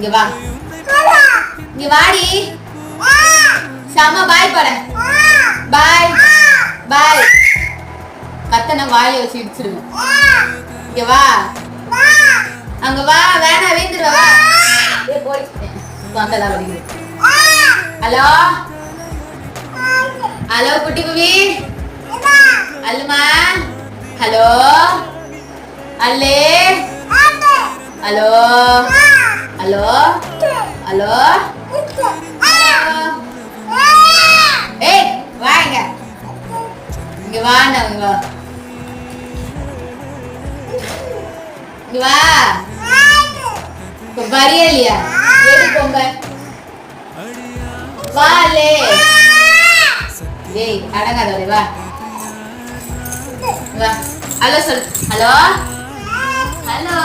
இங்க வா, இங்க வாடி. ஷாமா பாய் போட. பாய் பாய். கத்தனை வாயில வச்சு இடிச்சிருவேன். இங்க வா, அங்க வா. வேணா வீந்துருவ வா. போய் தொந்தலாம் வலிக்குது. ஹலோ ஹலோ குட்டி குவி அல்லுமா. ஹலோ அல்லே. Hello hello hello. ஏய் வாங்க இங்க வா. இங்க வா, இங்க வா. இப்ப வரியா இல்லையா? எது போங்க வாலே. டேய் அடங்காதே வா. வா ஹலோ சொல்லு. Hello hello.